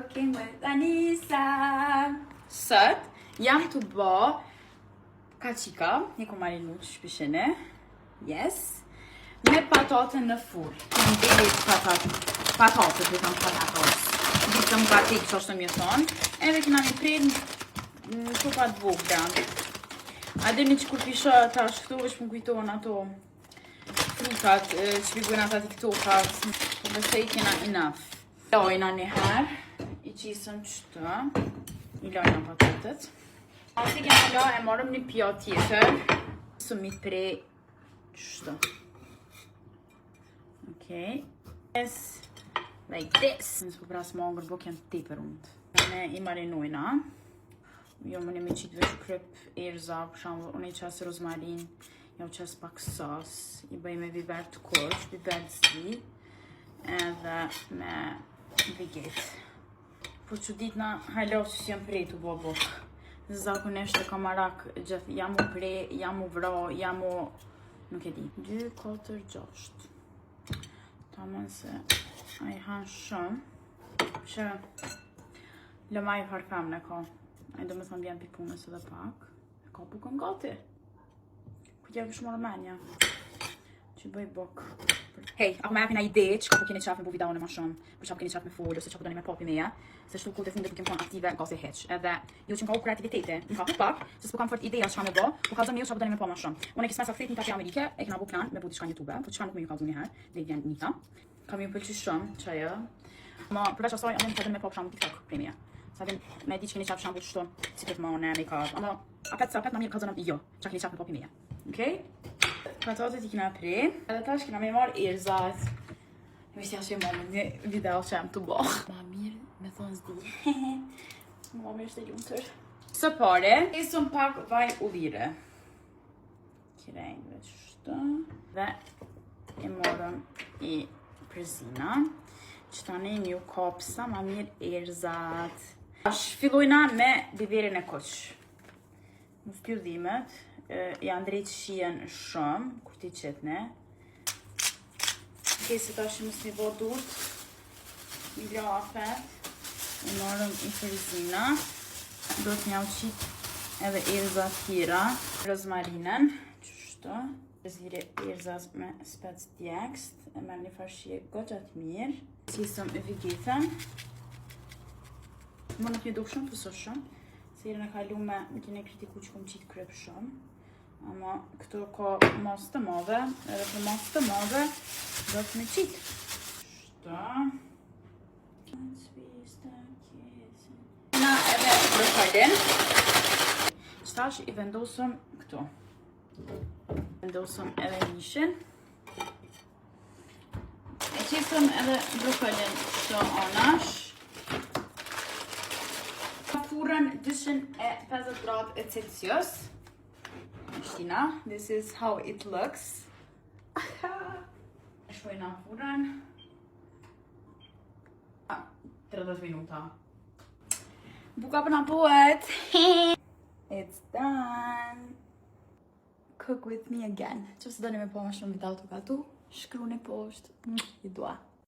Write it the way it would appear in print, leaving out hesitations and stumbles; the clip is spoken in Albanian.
Cooking with Anisa. Sot jam të bë kaçika, një ku marinu të shpishene. Yes. Me patatën në furr. Jam deri patatët, vetëm patatos. Ditëm gati, kështu është më thon. Edhe kena një prej në copa të vogla. A dini që kur pisha tash këtu veç më kujtohen ato frutat që bigojnë ata TikTokat. Besoj kena enough. Lojna një herë, i qisëm qëtë, i lojna patatët. Asi kena la e marëm një pjatë tjetër, sëmi prej qëtë. Okay. Yes, like this. Nësë për pras mangër, bo kjem të për undë. Ne i marinojna. Jo më një me qitë veç kryp erza, për shumë, unë i qasë rozmarin, jo qasë pak sos, i bëj me biber të kush, biber të zi, edhe me viget. Po që ditëna hajloqë që jam prej të bobok. Zakonisht e kamarak gjithë, jam u prej, jam u vra, jam u... nuk e di. 2, 4, 6. Tamën se a i hanë shumë, që lëmaj harpem në ka. A i do me thëmë vjen pi punës edhe pak. E ka bukën gati. Kujtja kështë morë menja. Që bëj buk. Hej, ako me apin a ide që ka po keni qaf me bu videone ma shumë. Për që po keni qaf me folë, ose që po doni me papi meja. Se shtu kull të fundet nuk kem kon aktive gasi heq. Edhe jo që m'ka u kreativitete, m'ka hu pak, se s'po kam fort ideja që ka me bo, po kalzon me ju që po doni me pa ma shumë. Unë e kismes aktet një tafi Amerike, e kena bu plan me bu diçka në YouTube, po që nuk me ju kalzon njëherë, dhe i vjen njëta. Kam ju pëlqy shumë, që ajo. Ma përveç asaj, unë të me pa për shumë TikTok premia. Sa vjen me di që keni qaf shambull qështu, si për mone, make-up, ama apet sa apet ma mirë kalzonëm jo, që keni qaf me papi meja. Okej? Patatët i kena pre, edhe tash kena me marrë erzat. Vishja që e më një video që jam të bo. Ma mirë me thonë zdi. Ma mirë shte ljumëtër. Së pare, isëm pak vaj ullire. Kirejnë veç shtë. Dhe i morëm i prezina. Që tani një kopsa ma mirë erzat. Fillojna me biberin e kuq. Në fpjudhimet, janë drejt shien shumë, kur ti qetne. Okej, se tash mësë një bo durt, një bla afet, i marëm i përzina, do të një uqit edhe erza tjera, rozmarinen, qështu, zhire erza me spec djekst, e merë një farshie gëgjat mirë, cisëm e vigetën, më nuk një duk shumë, pëso shumë, se jere në kalu me kine kritiku që kom qitë kryp shumë, ama këto ka mas të madhe, edhe për mas të madhe do të me qitë. Shta. Na edhe brokolin. Qëtash i vendosëm këto. Vendosëm edhe mishin. E qisëm edhe brokolin këto anash. Furën 250 gradë e Celsius. Shtina, this is how it looks. Shpojna furën. 30 minuta. Buka për në poet. It's done. Cook with me again. Që se do një me po më shumë video të gatu, shkru në poshtë. I dua.